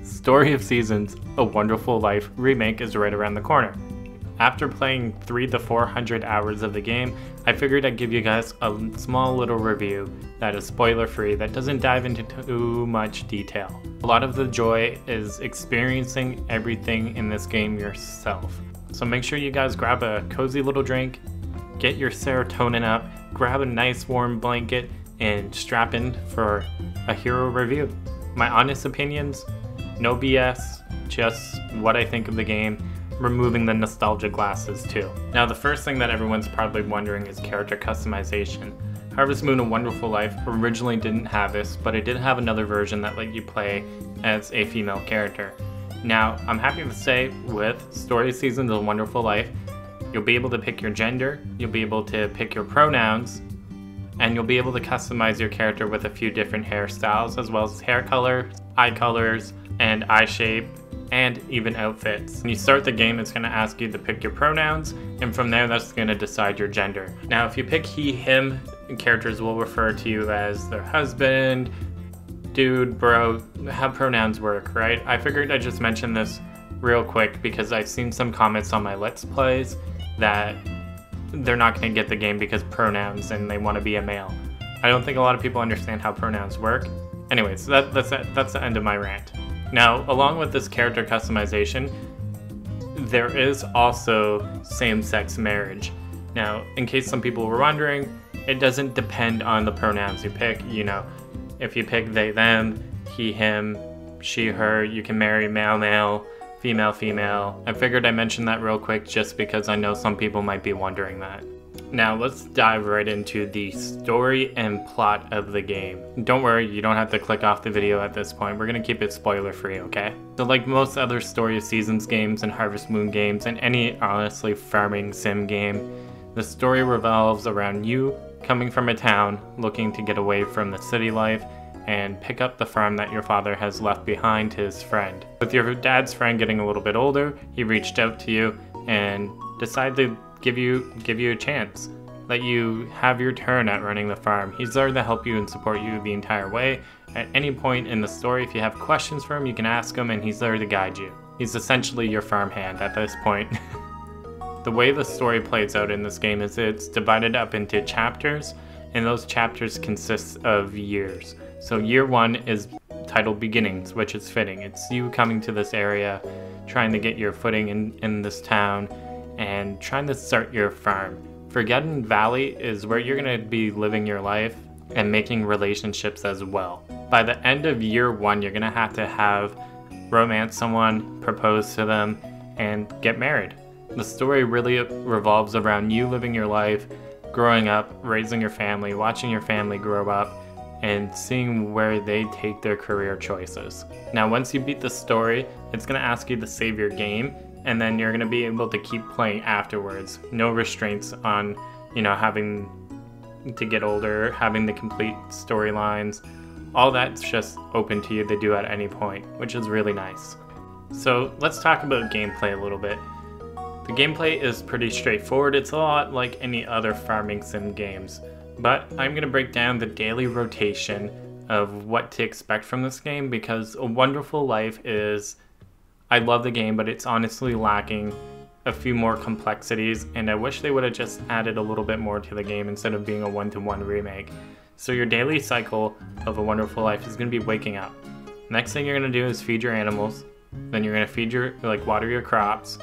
Story of Seasons: A Wonderful Life remake is right around the corner. After playing 300 to 400 hours of the game, I figured I'd give you guys a small little review that is spoiler free, that doesn't dive into too much detail. A lot of the joy is experiencing everything in this game yourself. So make sure you guys grab a cozy little drink, get your serotonin up, grab a nice warm blanket, and strap in for a hero review. My honest opinions, no BS, just what I think of the game, removing the nostalgia glasses too. Now the first thing that everyone's probably wondering is character customization. Harvest Moon: A Wonderful Life originally didn't have this, but it did have another version that let you play as a female character. Now I'm happy to say with Story of Seasons: A Wonderful Life, you'll be able to pick your gender, you'll be able to pick your pronouns, and you'll be able to customize your character with a few different hairstyles, as well as hair color, eye colors, and eye shape, and even outfits. When you start the game, it's going to ask you to pick your pronouns, and from there that's going to decide your gender. Now if you pick he, him, characters will refer to you as their husband, dude, bro, how pronouns work, right? I figured I'd just mention this real quick because I've seen some comments on my Let's Plays that they're not going to get the game because pronouns and they want to be a male. I don't think a lot of people understand how pronouns work. Anyways, so that's the end of my rant. Now, along with this character customization, there is also same-sex marriage. Now, in case some people were wondering, it doesn't depend on the pronouns you pick. You know, if you pick they, them, he, him, she, her, you can marry male, male, female, female. I figured I'd mention that real quick just because I know some people might be wondering that. Now let's dive right into the story and plot of the game. Don't worry, you don't have to click off the video at this point. We're gonna keep it spoiler free, okay? So like most other Story of Seasons games and Harvest Moon games and any honestly farming sim game, the story revolves around you coming from a town looking to get away from the city life and pick up the farm that your father has left behind to his friend. With your dad's friend getting a little bit older, he reached out to you and decided to give you a chance. Let you have your turn at running the farm. He's there to help you and support you the entire way. At any point in the story, if you have questions for him, you can ask him and he's there to guide you. He's essentially your farm hand at this point. The way the story plays out in this game is it's divided up into chapters, and those chapters consist of years. So year one is titled Beginnings, which is fitting. It's you coming to this area, trying to get your footing in this town, and trying to start your farm. Forgotten Valley is where you're going to be living your life and making relationships as well. By the end of year one, you're going to have romance someone, propose to them, and get married. The story really revolves around you living your life, growing up, raising your family, watching your family grow up, and seeing where they take their career choices. Now, once you beat the story, it's going to ask you to save your game, and then you're going to be able to keep playing afterwards. No restraints on, you know, having to get older, having the complete storylines. All that's just open to you to do at any point, which is really nice. So let's talk about gameplay a little bit. The gameplay is pretty straightforward. It's a lot like any other farming sim games, but I'm going to break down the daily rotation of what to expect from this game because A Wonderful Life is, I love the game, but it's honestly lacking a few more complexities, and I wish they would have just added a little bit more to the game instead of being a one-to-one remake. So your daily cycle of A Wonderful Life is going to be waking up. Next thing you're going to do is feed your animals, then you're going to feed water your crops,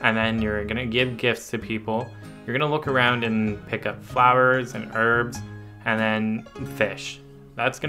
and then you're going to give gifts to people. You're going to look around and pick up flowers and herbs, and then fish. That's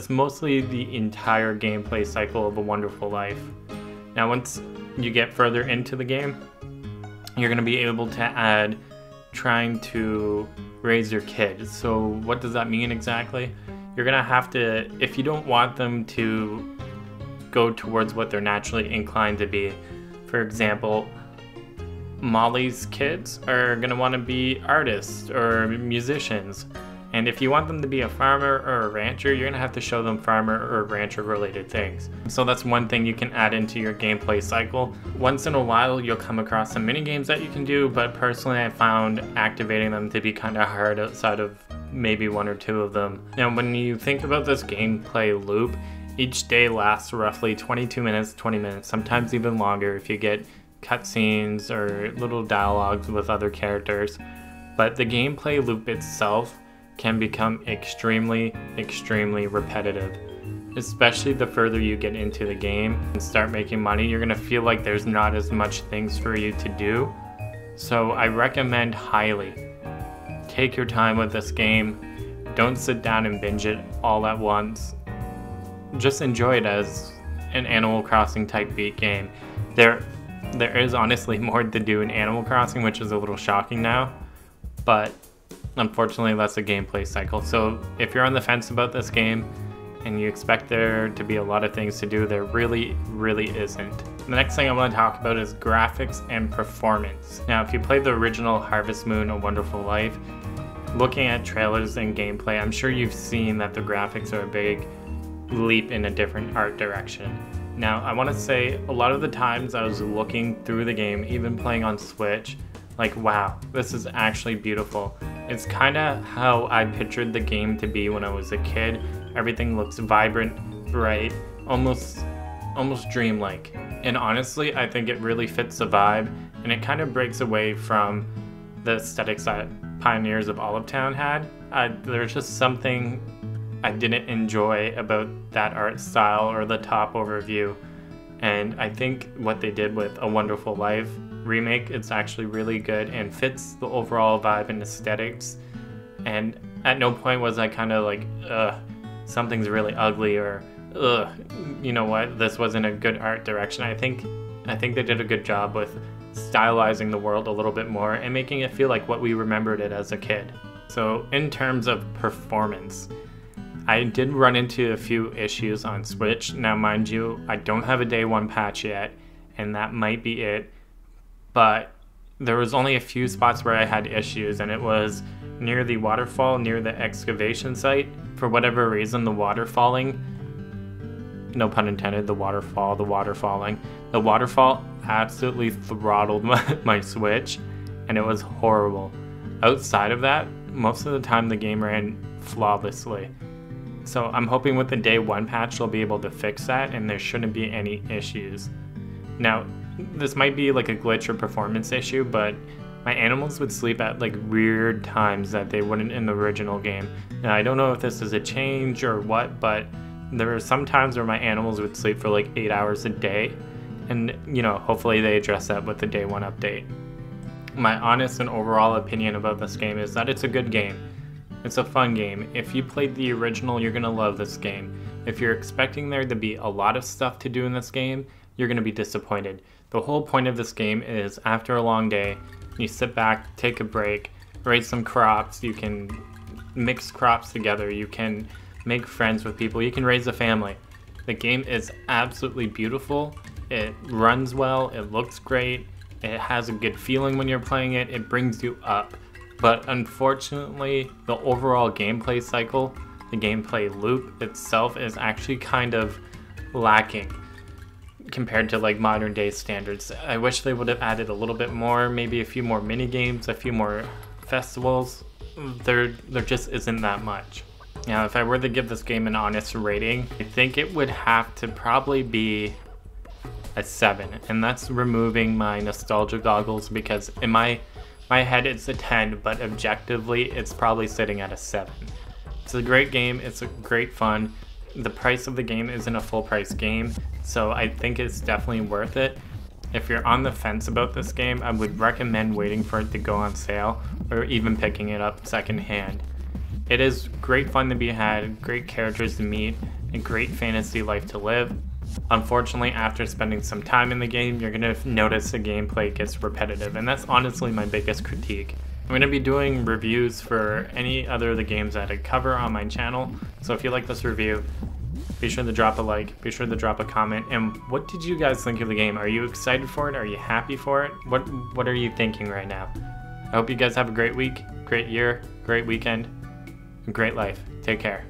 mostly the entire gameplay cycle of A Wonderful Life. Now once you get further into the game, you're going to be able to add trying to raise your kids. So what does that mean exactly? You're going to have to, if you don't want them to go towards what they're naturally inclined to be, for example, Molly's kids are going to want to be artists or musicians. And if you want them to be a farmer or a rancher, you're going to have to show them farmer or rancher related things. So that's one thing you can add into your gameplay cycle. Once in a while, you'll come across some mini games that you can do, but personally I found activating them to be kind of hard outside of maybe 1 or 2 of them. Now, when you think about this gameplay loop, each day lasts roughly 22 minutes, 20 minutes, sometimes even longer if you get cutscenes or little dialogues with other characters. But the gameplay loop itself can become extremely repetitive. Especially the further you get into the game and start making money, you're gonna feel like there's not as much things for you to do. So I recommend highly, take your time with this game. Don't sit down and binge it all at once. Just enjoy it as an Animal Crossing type beat game. There is honestly more to do in Animal Crossing, which is a little shocking now, but unfortunately that's a gameplay cycle. So if you're on the fence about this game and you expect there to be a lot of things to do, there really isn't. The next thing I want to talk about is graphics and performance. Now, if you played the original Harvest Moon: A Wonderful Life, looking at trailers and gameplay, I'm sure you've seen that the graphics are a big leap in a different art direction. Now, I want to say a lot of the times I was looking through the game, even playing on Switch, like, wow, this is actually beautiful. It's kind of how I pictured the game to be when I was a kid. Everything looks vibrant, bright, almost dreamlike. And honestly, I think it really fits the vibe, and it kind of breaks away from the aesthetics that Pioneers of Olive Town had. There's just something I didn't enjoy about that art style or the top overview. And I think what they did with A Wonderful Life remake, it's actually really good and fits the overall vibe and aesthetics. And at no point was I kind of like, something's really ugly, or you know what, this wasn't a good art direction. I think they did a good job with stylizing the world a little bit more and making it feel like what we remembered it as a kid. So in terms of performance, I did run into a few issues on Switch. Now mind you, I don't have a day 1 patch yet, and that might be it, but there was only a few spots where I had issues, and it was near the waterfall, near the excavation site. For whatever reason, the waterfall, absolutely throttled my Switch, and it was horrible. Outside of that, most of the time the game ran flawlessly. So I'm hoping with the day 1 patch they'll be able to fix that and there shouldn't be any issues. Now, this might be like a glitch or performance issue, but my animals would sleep at like weird times that they wouldn't in the original game. Now, I don't know if this is a change or what, but there were some times where my animals would sleep for like 8 hours a day, and you know, hopefully they address that with the day 1 update. My honest and overall opinion about this game is that it's a good game. It's a fun game. If you played the original, you're gonna love this game. If you're expecting there to be a lot of stuff to do in this game, you're gonna be disappointed. The whole point of this game is after a long day, you sit back, take a break, raise some crops, you can mix crops together, you can make friends with people, you can raise a family. The game is absolutely beautiful, it runs well, it looks great, it has a good feeling when you're playing it, it brings you up. But unfortunately, the overall gameplay cycle, the gameplay loop itself is actually kind of lacking compared to like modern day standards. I wish they would have added a little bit more, maybe a few more mini games, a few more festivals. There just isn't that much. Now, if I were to give this game an honest rating, I think it would have to probably be a 7, and that's removing my nostalgia goggles, because in my head it's a 10, but objectively it's probably sitting at a 7. It's a great game, it's a great fun. The price of the game isn't a full price game, so I think it's definitely worth it. If you're on the fence about this game, I would recommend waiting for it to go on sale, or even picking it up secondhand. It is great fun to be had, great characters to meet, a great fantasy life to live. Unfortunately, after spending some time in the game, you're going to notice the gameplay gets repetitive, and that's honestly my biggest critique. I'm going to be doing reviews for any other of the games that I cover on my channel, so if you like this review, be sure to drop a like, be sure to drop a comment, and what did you guys think of the game? Are you excited for it? Are you happy for it? What are you thinking right now? I hope you guys have a great week, great year, great weekend, and great life. Take care.